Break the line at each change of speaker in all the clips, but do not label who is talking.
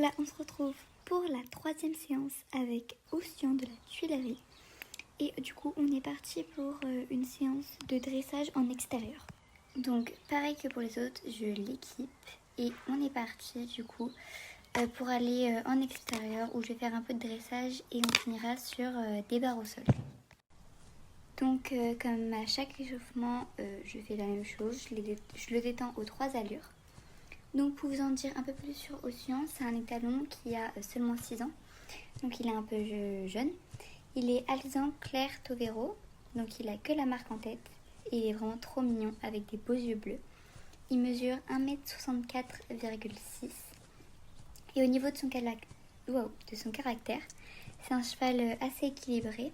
Là, on se retrouve pour la troisième séance avec Ossian de la Tuilerie. Et du coup, on est parti pour une séance de dressage en extérieur. Donc, pareil que pour les autres, je l'équipe et on est parti du coup pour aller en extérieur où je vais faire un peu de dressage et on finira sur des barres au sol. Donc, comme à chaque échauffement, je fais la même chose, je le détends aux 3 allures. Donc pour vous en dire un peu plus sur Ossian, c'est un étalon qui a seulement 6 ans, donc il est un peu jeune. Il est alezan clair tovero, donc il a que la marque en tête et il est vraiment trop mignon avec des beaux yeux bleus. Il mesure 1m64,6 et au niveau de son caractère, c'est un cheval assez équilibré.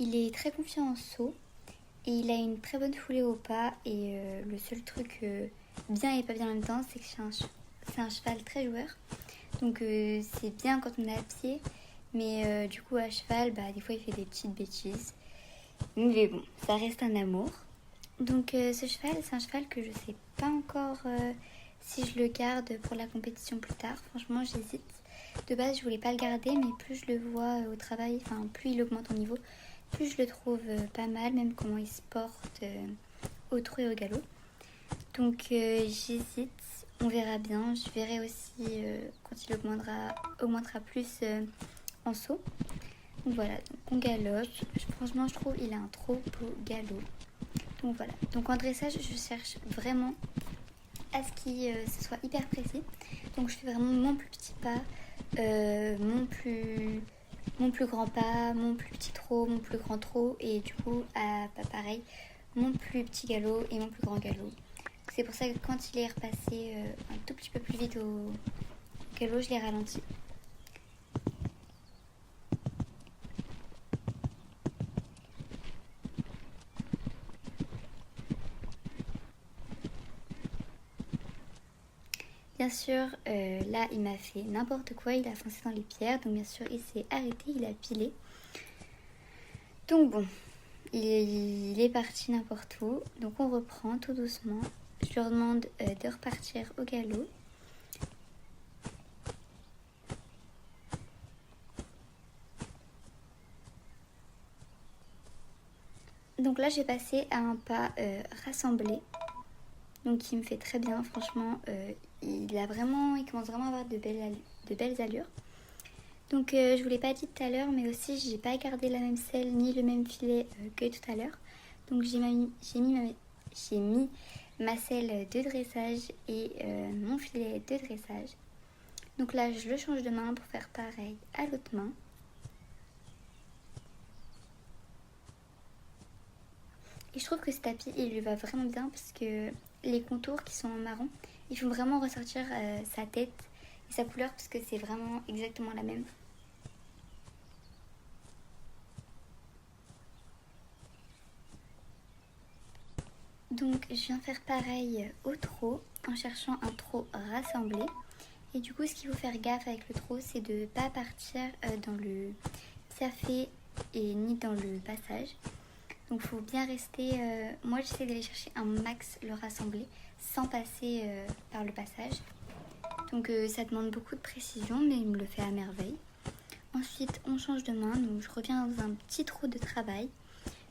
Il est très confiant en saut et il a une très bonne foulée au pas et le seul truc bien et pas bien en même temps, c'est que c'est un cheval très joueur. Donc c'est bien quand on est à pied, mais du coup à cheval, des fois il fait des petites bêtises. Mais bon, ça reste un amour. Donc ce cheval, c'est un cheval que je sais pas encore si je le garde pour la compétition plus tard. Franchement, j'hésite. De base, je voulais pas le garder, mais plus je le vois au travail, plus il augmente en niveau, plus je le trouve pas mal, même comment il se porte au trot et au galop. Donc j'hésite, on verra bien. Je verrai aussi quand il augmentera plus en saut. Donc voilà, donc on galope. Franchement, je trouve qu'il a un trop beau galop. Donc voilà, donc en dressage, je cherche vraiment à ce que ce soit hyper précis. Donc je fais vraiment mon plus petit pas, mon plus grand pas, mon plus petit trot, mon plus grand trot et du coup, pareil, mon plus petit galop et mon plus grand galop. C'est pour ça que quand il est repassé un tout petit peu plus vite au galop, je l'ai ralenti. Bien sûr, là, il m'a fait n'importe quoi, il a foncé dans les pierres, donc bien sûr, il s'est arrêté, il a pilé. Donc bon, il est parti n'importe où, donc on reprend tout doucement. Je lui demande de repartir au galop. Donc là, j'ai passé à un pas rassemblé. Donc il me fait très bien, franchement. Il commence vraiment à avoir de belles allures. Donc je vous l'ai pas dit tout à l'heure, mais aussi j'ai pas gardé la même selle ni le même filet que tout à l'heure. Donc j'ai mis ma selle de dressage et mon filet de dressage. Donc là, je le change de main pour faire pareil à l'autre main. Et je trouve que ce tapis, il lui va vraiment bien parce que les contours qui sont en marron, ils font vraiment ressortir sa tête et sa couleur parce que c'est vraiment exactement la même. Donc je viens faire pareil au trot en cherchant un trot rassemblé. Et du coup, ce qu'il faut faire gaffe avec le trot, c'est de ne pas partir dans le piafé et ni dans le passage. Donc il faut bien rester, moi j'essaie d'aller chercher un max le rassembler sans passer par le passage. Donc ça demande beaucoup de précision mais il me le fait à merveille. Ensuite on change de main, donc je reviens dans un petit trou de travail.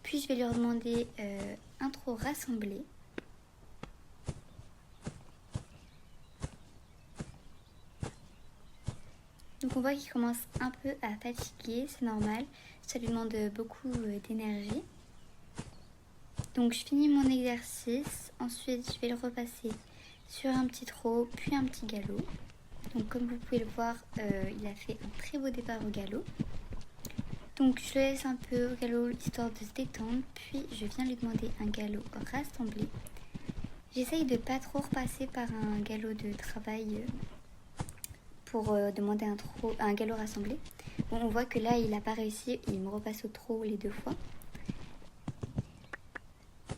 Puis je vais lui demander un trot rassemblé. Donc on voit qu'il commence un peu à fatiguer, c'est normal. Ça lui demande beaucoup d'énergie. Donc je finis mon exercice, ensuite je vais le repasser sur un petit trot, puis un petit galop. Donc comme vous pouvez le voir, il a fait un très beau départ au galop. Donc je le laisse un peu au galop histoire de se détendre, puis je viens lui demander un galop rassemblé. J'essaye de pas trop repasser par un galop de travail pour demander un galop rassemblé. Bon, on voit que là il n'a pas réussi, il me repasse au trot les 2 fois.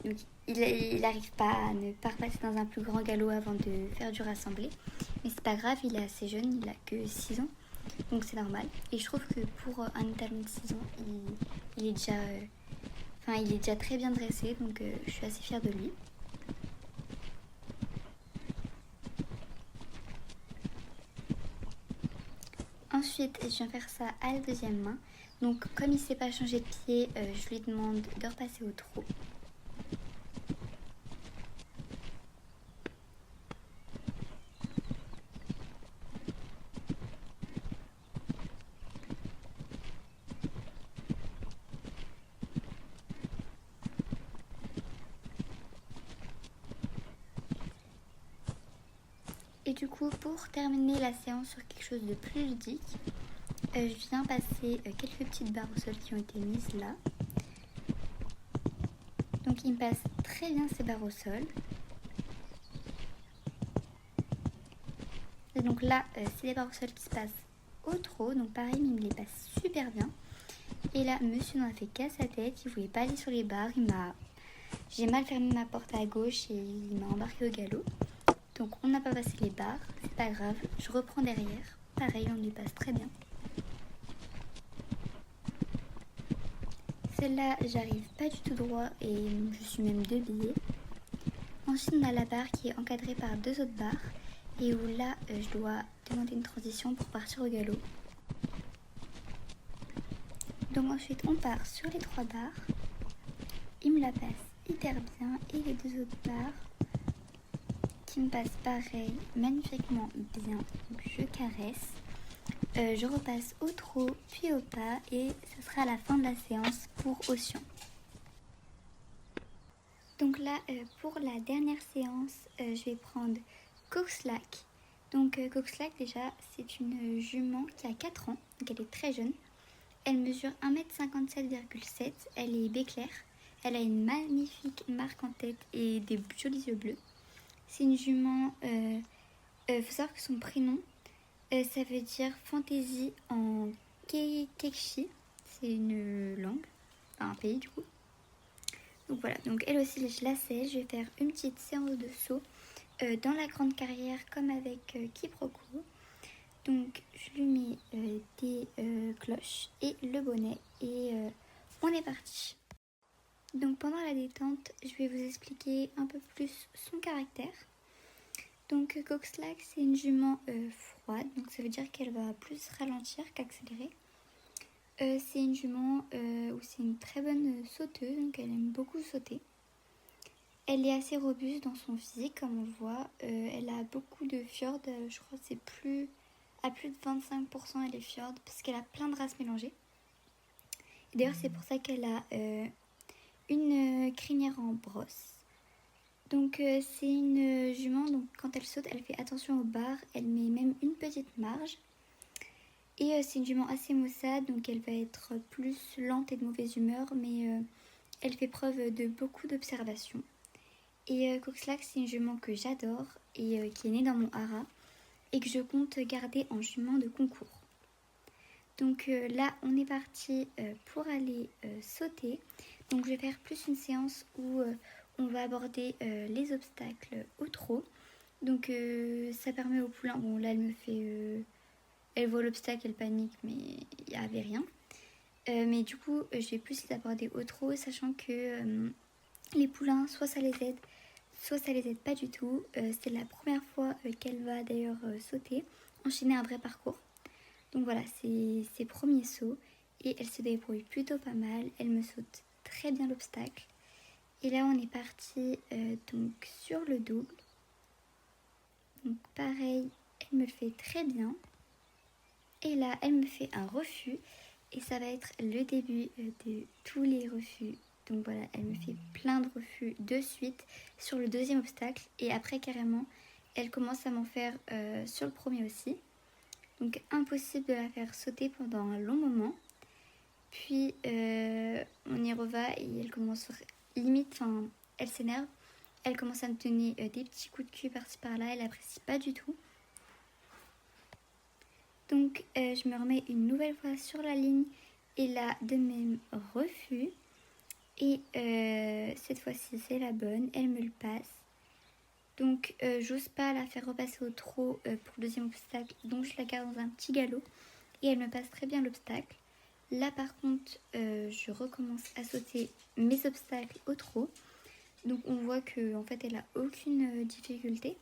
Donc, il n'arrive pas à ne pas repasser dans un plus grand galop avant de faire du rassemblé. Mais c'est pas grave, il est assez jeune, il a que 6 ans. Donc c'est normal. Et je trouve que pour un étalon de 6 ans, il est déjà très bien dressé. Donc je suis assez fière de lui. Ensuite, je viens faire ça à la deuxième main. Donc comme il ne sait pas changer de pied, je lui demande de repasser au trot. Et du coup, pour terminer la séance sur quelque chose de plus ludique, je viens passer quelques petites barres au sol qui ont été mises là. Donc il me passe très bien ces barres au sol. Et donc là, c'est les barres au sol qui se passent au trot. Donc pareil, il me les passe super bien. Et là, monsieur n'en a fait qu'à sa tête. Il voulait pas aller sur les barres. J'ai mal fermé ma porte à gauche et il m'a embarqué au galop. Donc on n'a pas passé les barres. C'est pas grave. Je reprends derrière. Pareil, on les passe très bien. Celle-là, j'arrive pas du tout droit et je suis même débillée. Ensuite, on a la barre qui est encadrée par deux autres barres et où là, je dois demander une transition pour partir au galop. Donc ensuite, on part sur les trois barres. Il me la passe hyper bien et les deux autres barres qui me passent pareil, magnifiquement bien. Donc je caresse. Je repasse au trot, puis au pas et ce sera la fin de la séance pour Ossian. Donc là, pour la dernière séance, je vais prendre Coxlack. Donc Coxlack, déjà, c'est une jument qui a 4 ans, donc elle est très jeune. Elle mesure 1m57,7, elle est béclaire. Elle a une magnifique marque en tête et des jolis yeux bleus. C'est une jument, faut savoir que son prénom, ça veut dire fantaisie en Kekchi. C'est une langue, enfin un pays du coup. Donc voilà, donc elle aussi je la sais, je vais faire une petite séance de saut dans la grande carrière comme avec quiproquo. Donc je lui mets des cloches et le bonnet et on est parti. Donc pendant la détente, je vais vous expliquer un peu plus son caractère. Donc Coxlack, c'est une jument froide, donc ça veut dire qu'elle va plus ralentir qu'accélérer. C'est une jument où c'est une très bonne sauteuse, donc elle aime beaucoup sauter. Elle est assez robuste dans son physique, comme on le voit. Elle a beaucoup de fjords, je crois que c'est à plus de 25% elle est fjord, parce qu'elle a plein de races mélangées. Et d'ailleurs, c'est pour ça qu'elle a une crinière en brosse. Donc c'est une jument, donc quand elle saute, elle fait attention aux barres, elle met même une petite marge. Et c'est une jument assez maussade, donc elle va être plus lente et de mauvaise humeur, mais elle fait preuve de beaucoup d'observation. Et Coxlack, c'est une jument que j'adore et qui est née dans mon haras et que je compte garder en jument de concours. Donc là, on est parti pour aller sauter. Donc je vais faire plus une séance où on va aborder les obstacles au trot. Donc ça permet au poulain, bon là elle me fait... elle voit l'obstacle, elle panique, mais il n'y avait rien. Mais du coup, je vais plus les aborder au trot, sachant que les poulains, soit ça les aide, soit ça les aide pas du tout. C'est la première fois qu'elle va d'ailleurs sauter, enchaîner un vrai parcours. Donc voilà, c'est ses premiers sauts et elle se débrouille plutôt pas mal. Elle me saute très bien l'obstacle. Et là, on est parti donc sur le double. Donc pareil, elle me le fait très bien. Et là, elle me fait un refus. Et ça va être le début de tous les refus. Donc voilà, elle me fait plein de refus de suite sur le deuxième obstacle. Et après, carrément, elle commence à m'en faire sur le premier aussi. Donc impossible de la faire sauter pendant un long moment. Puis on y reva et elle commence limite, enfin elle s'énerve. Elle commence à me donner des petits coups de cul par-ci par-là. Elle apprécie pas du tout. Donc je me remets une nouvelle fois sur la ligne. Et là de même refus. Et cette fois-ci c'est la bonne. Elle me le passe. Donc j'ose pas la faire repasser au trot pour le deuxième obstacle. Donc je la garde dans un petit galop. Et elle me passe très bien l'obstacle. Là par contre je recommence à sauter mes obstacles au trot. Donc on voit que en fait elle a aucune difficulté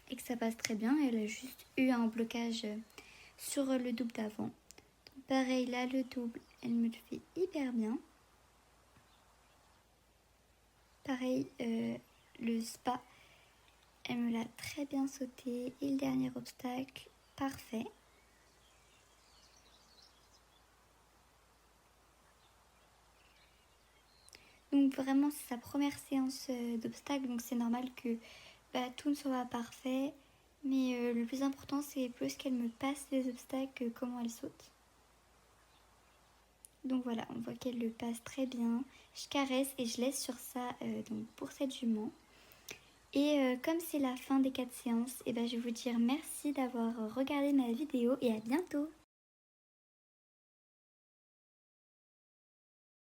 et que ça passe très bien. Elle a juste eu un blocage sur le double d'avant. Pareil, là, le double, elle me le fait hyper bien. Pareil, le spa, elle me l'a très bien sauté. Et le dernier obstacle, parfait. Donc vraiment, c'est sa première séance d'obstacles, donc c'est normal que tout ne soit pas parfait. Mais le plus important, c'est plus qu'elle me passe les obstacles que comment elle saute. Donc voilà, on voit qu'elle le passe très bien. Je caresse et je laisse sur ça donc pour cette jument. Et comme c'est la fin des 4 séances, et je vais vous dire merci d'avoir regardé ma vidéo et à bientôt.